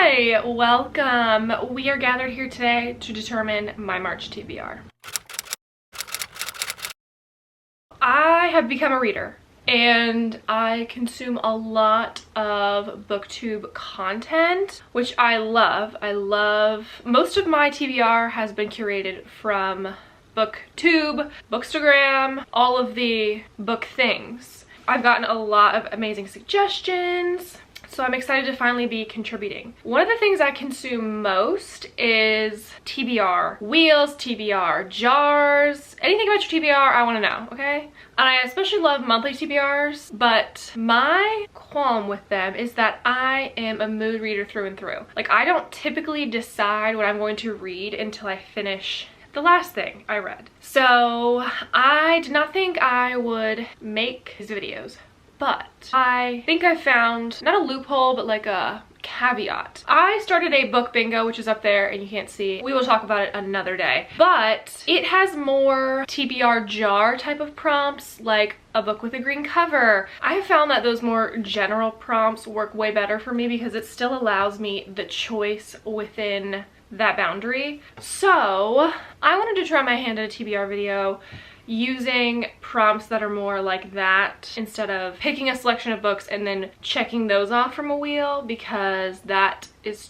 Hi, welcome. We are gathered here today to determine my March TBR. I have become a reader and I consume a lot of booktube content, which I love. Most of my TBR has been curated from booktube, bookstagram, all of the book things. I've gotten a lot of amazing suggestions, so I'm excited to finally be contributing. One of the things I consume most is TBR wheels, TBR jars, anything about your TBR I want to know, okay? And I especially love monthly TBRs, but my qualm with them is that I am a mood reader through and through. Like, I don't typically decide what I'm going to read until I finish the last thing I read. So I did not think I would make these videos, but I think I found not a loophole, but like a caveat. I started a book bingo, which is up there and you can't see. We will talk about it another day, but it has more TBR jar type of prompts, like a book with a green cover. I have found that those more general prompts work way better for me because it still allows me the choice within that boundary. So I wanted to try my hand at a TBR video using prompts that are more like that instead of picking a selection of books and then checking those off from a wheel, because that is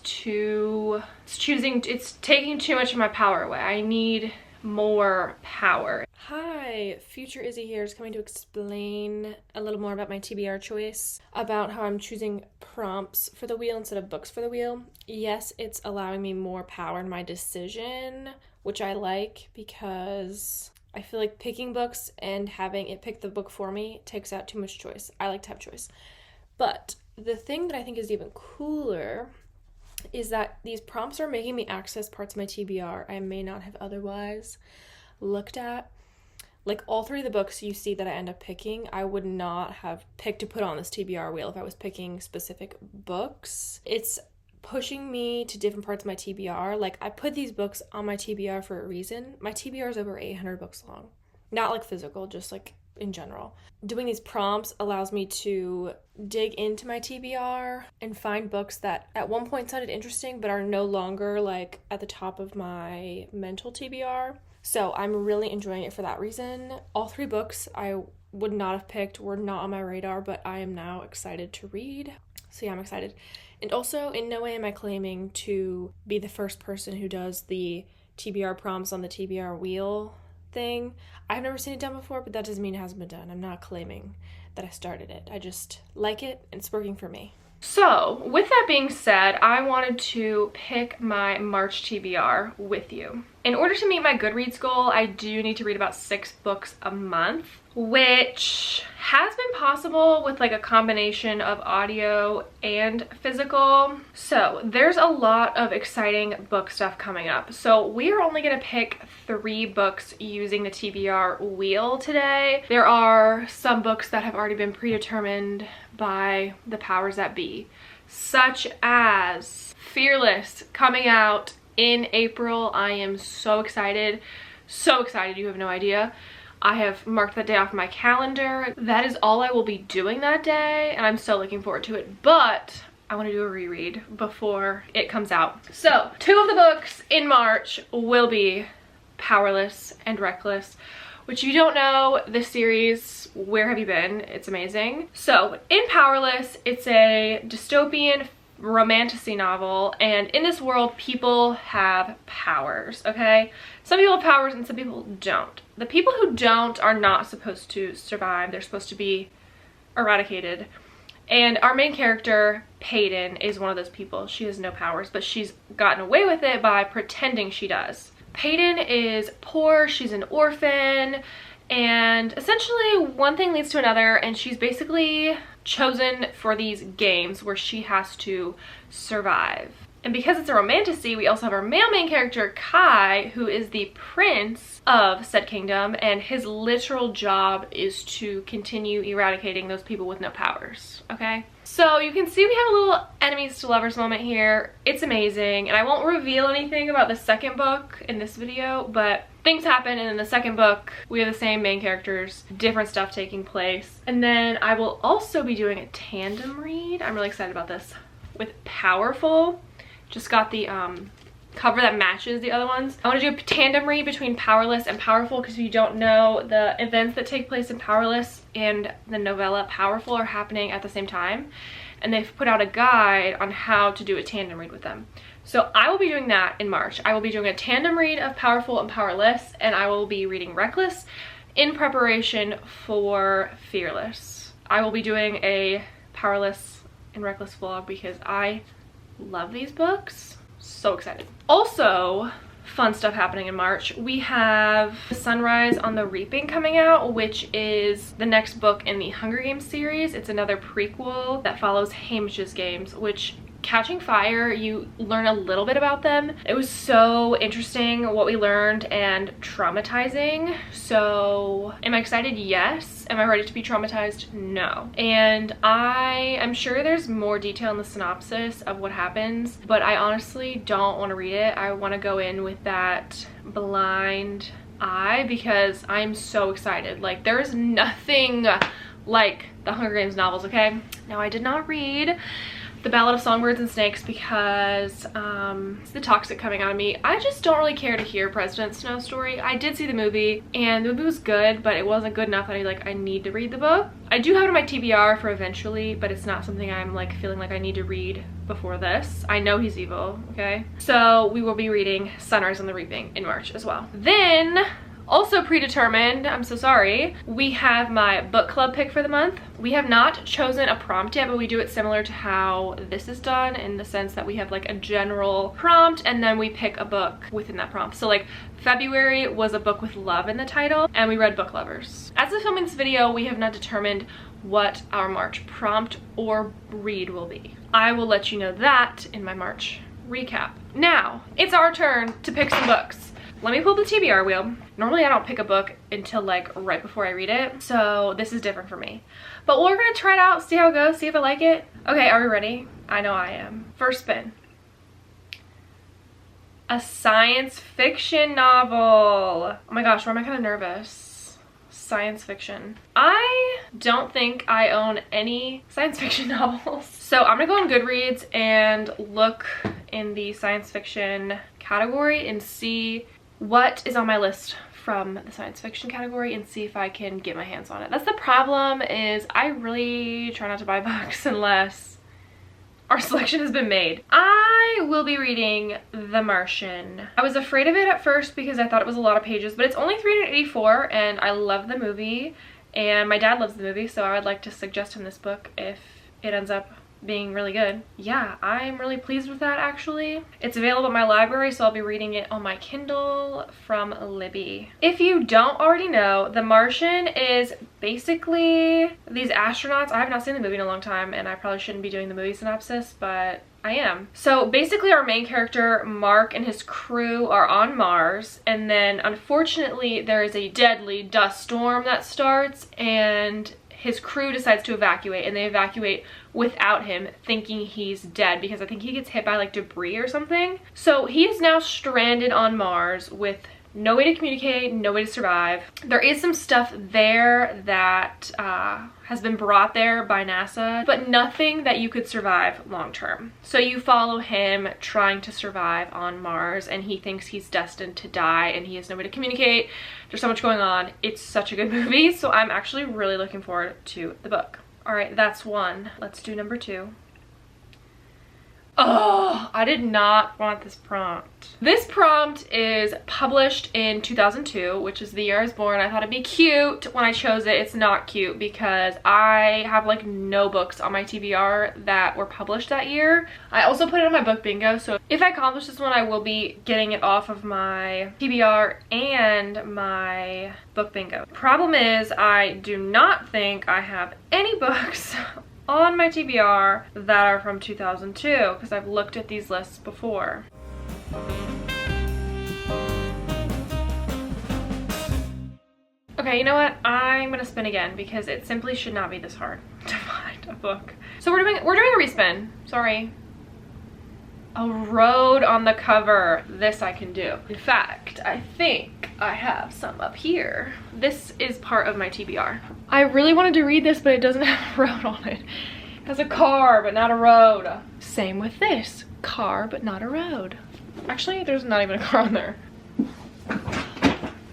it's taking too much of my power away. I need more power. Hi, future Izzy here is coming to explain a little more about my TBR choice, about how I'm choosing prompts for the wheel instead of books for the wheel. Yes, it's allowing me more power in my decision, which I like because I feel like picking books and having it pick the book for me takes out too much choice. I like to have choice. But the thing that I think is even cooler is that these prompts are making me access parts of my TBR I may not have otherwise looked at. Like, all three of the books you see that I end up picking, I would not have picked to put on this TBR wheel if I was picking specific books. It's pushing me to different parts of my TBR. Like, I put these books on my TBR for a reason. My TBR is over 800 books long. Not like physical, just like in general. Doing these prompts allows me to dig into my TBR and find books that at one point sounded interesting but are no longer like at the top of my mental TBR. So I'm really enjoying it for that reason. All three books I would not have picked, were not on my radar, but I am now excited to read. So yeah, I'm excited. And also, in no way am I claiming to be the first person who does the TBR prompts on the TBR wheel thing. I've never seen it done before, but that doesn't mean it hasn't been done. I'm not claiming that I started it. I just like it and it's working for me. So with that being said, I wanted to pick my March TBR with you. In order to meet my Goodreads goal, I do need to read about 6 books a month, which has been possible with like a combination of audio and physical. So there's a lot of exciting book stuff coming up. So we are only going to pick 3 books using the TBR wheel today. There are some books that have already been predetermined by the powers that be, such as Fearless, coming out in April. I am so excited, you have no idea. I have marked that day off my calendar. That is all I will be doing that day, and I'm so looking forward to it, but I want to do a reread before it comes out. So 2 of the books in March will be Powerless and Reckless, which, if you don't know this series, where have you been? It's amazing. So in Powerless, it's a dystopian romantasy novel, and in this world people have powers, okay? Some people have powers and some people don't. The people who don't are not supposed to survive. They're supposed to be eradicated. And our main character, Peyton, is one of those people. She has no powers, but she's gotten away with it by pretending she does. Peyton is poor, she's an orphan, and essentially one thing leads to another, and she's basically chosen for these games where she has to survive. And because it's a romantasy, we also have our male main character, Kai, who is the prince of said kingdom, and his literal job is to continue eradicating those people with no powers, okay? So you can see we have a little enemies to lovers moment here. It's amazing, and I won't reveal anything about the second book in this video, but things happen, and in the second book, we have the same main characters, different stuff taking place. And then I will also be doing a tandem read, I'm really excited about this, with Powerful. just got the cover that matches the other ones. I want to do a tandem read between Powerless and Powerful, because if you don't know, the events that take place in Powerless and the novella Powerful are happening at the same time, and they've put out a guide on how to do a tandem read with them. So I will be doing that in March. I will be doing a tandem read of Powerful and Powerless, and I will be reading Reckless in preparation for Fearless. I will be doing a Powerless and Reckless vlog because I love these books. So excited. Also, fun stuff happening in March. We have Sunrise on the Reaping coming out, which is the next book in the Hunger Games series. It's another prequel that follows Hamish's games, which Catching Fire, you learn a little bit about them. It was so interesting what we learned and traumatizing. So am I excited? Yes. Am I ready to be traumatized? No. And I am sure there's more detail in the synopsis of what happens, but I honestly don't want to read it. I want to go in with that blind eye because I'm so excited. Like, there's nothing like the Hunger Games novels, okay? Now, I did not read The Ballad of Songbirds and Snakes because it's the toxic coming out of me. I just don't really care to hear President Snow's story. I did see the movie, and the movie was good, but it wasn't good enough that I need to read the book. I do have it in my TBR for eventually, but it's not something I'm like feeling like I need to read before this. I know he's evil, okay? So we will be reading Sunrise on the Reaping in March as well. Then, also predetermined, I'm so sorry, we have my book club pick for the month. We have not chosen a prompt yet, but we do it similar to how this is done, in the sense that we have like a general prompt and then we pick a book within that prompt. So like February was a book with love in the title, and we read Book Lovers. As of filming this video, we have not determined what our March prompt or read will be. I will let you know that in my March recap. Now, it's our turn to pick some books. Let me pull the TBR wheel. Normally I don't pick a book until like right before I read it, so this is different for me. But we're gonna try it out, see how it goes, see if I like it. Okay, are we ready? I know I am. First spin. A science fiction novel. Oh my gosh, why am I kind of nervous? Science fiction. I don't think I own any science fiction novels. So I'm gonna go on Goodreads and look in the science fiction category and see what is on my list from the science fiction category and see if I can get my hands on it. That's the problem, is I really try not to buy books unless our selection has been made. I will be reading The Martian. I was afraid of it at first because I thought it was a lot of pages, but it's only 384 and I love the movie and my dad loves the movie, so I would like to suggest him this book if it ends up being really good. Yeah, I'm really pleased with that actually. It's available at my library, so I'll be reading it on my Kindle from Libby. If you don't already know, The Martian is basically these astronauts. I have not seen the movie in a long time and I probably shouldn't be doing the movie synopsis, but I am. So basically our main character, Mark, and his crew are on Mars, and then unfortunately there is a deadly dust storm that starts and his crew decides to evacuate, and they evacuate without him, thinking he's dead because I think he gets hit by like debris or something. So he is now stranded on Mars with no way to communicate, no way to survive. There is some stuff there that has been brought there by NASA, but nothing that you could survive long term. So you follow him trying to survive on Mars, and he thinks he's destined to die and he has no way to communicate. There's so much going on. It's such a good movie, so I'm actually really looking forward to the book. All right, that's one. Let's do number two. Oh, I did not want this prompt. This prompt is published in 2002, which is the year I was born. I thought it'd be cute when I chose it. It's not cute because I have like no books on my TBR that were published that year. I also put it on my book bingo, so if I accomplish this one, I will be getting it off of my TBR and my book bingo. Problem is, I do not think I have any books on my TBR that are from 2002 because I've looked at these lists before. Okay, you know what? I'm gonna spin again because it simply should not be this hard to find a book. So we're doing a respin. Sorry. A road on the cover. This I can do. In fact, I think I have some up here. This is part of my TBR. I really wanted to read this, but it doesn't have a road on it. It has a car, but not a road. Same with this. Car, but not a road. Actually, there's not even a car on there.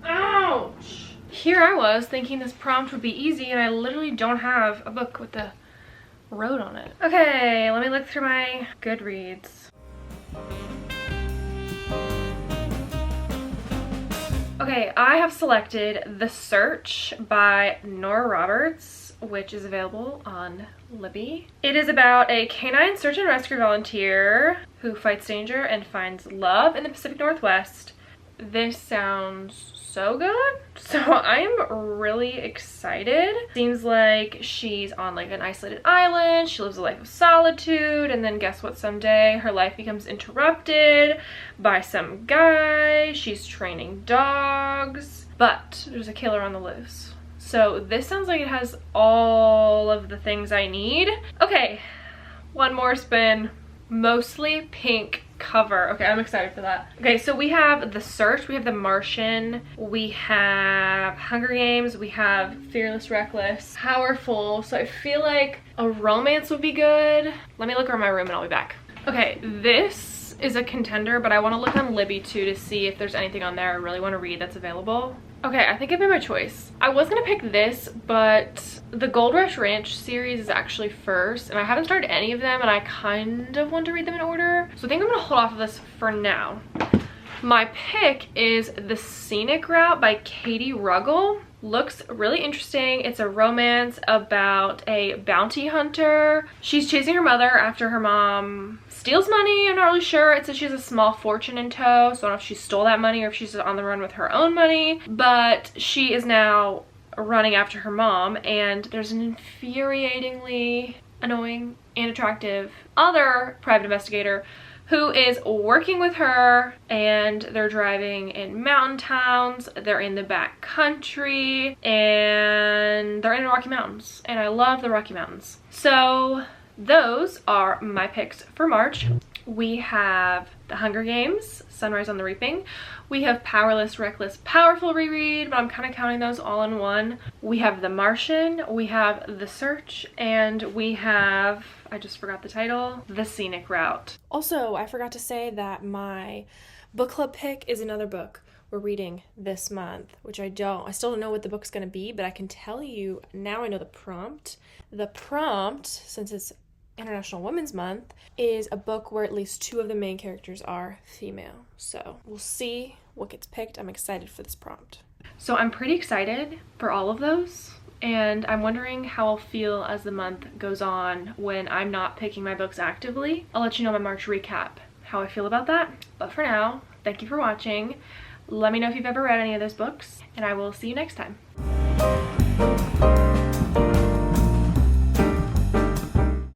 Ouch! Here I was thinking this prompt would be easy, and I literally don't have a book with the road on it. Okay, let me look through my Goodreads. Okay, I have selected The Search by Nora Roberts, which is available on Libby. It is about a canine search and rescue volunteer who fights danger and finds love in the Pacific Northwest. This sounds so good, so I'm really excited. Seems like she's on like an isolated island, she lives a life of solitude, and then guess what, someday her life becomes interrupted by some guy. She's training dogs, but there's a killer on the loose. So this sounds like it has all of the things I need. Okay, one more spin. Mostly pink cover. Okay, I'm excited for that. Okay, so we have The Search, we have The Martian, we have Hunger Games, we have Fearless, Reckless, Powerful. So I feel like a romance would be good. Let me look around my room and I'll be back. Okay, this is a contender, but I want to look on Libby too to see if there's anything on there I really want to read that's available. Okay, I think I made my choice. I was gonna pick this, but the Gold Rush Ranch series is actually first, and I haven't started any of them, and I kind of want to read them in order. So I think I'm gonna hold off of this for now. My pick is The Scenic Route by Katie Ruggles. Looks really interesting. It's a romance about a bounty hunter. She's chasing her mother after her mom steals money. I'm not really sure. It says she has a small fortune in tow, so I don't know if she stole that money or if she's on the run with her own money, but she is now running after her mom, and there's an infuriatingly annoying and attractive other private investigator who is working with her, and they're driving in mountain towns, they're in the back country, and they're in the Rocky Mountains, and I love the Rocky Mountains. So those are my picks for March. We have The Hunger Games, Sunrise on the Reaping. We have Powerless, Reckless, Powerful reread, but I'm kind of counting those all in one. We have The Martian, we have The Search, and we have, I just forgot the title, The Scenic Route. Also, I forgot to say that my book club pick is another book we're reading this month, which I still don't know what the book's going to be, but I can tell you now I know the prompt. The prompt, since it's International Women's Month, is a book where at least 2 of the main characters are female. So we'll see what gets picked. I'm excited for this prompt. So I'm pretty excited for all of those, and I'm wondering how I'll feel as the month goes on when I'm not picking my books actively. I'll let you know my March recap, how I feel about that. But for now, thank you for watching. Let me know if you've ever read any of those books, and I will see you next time.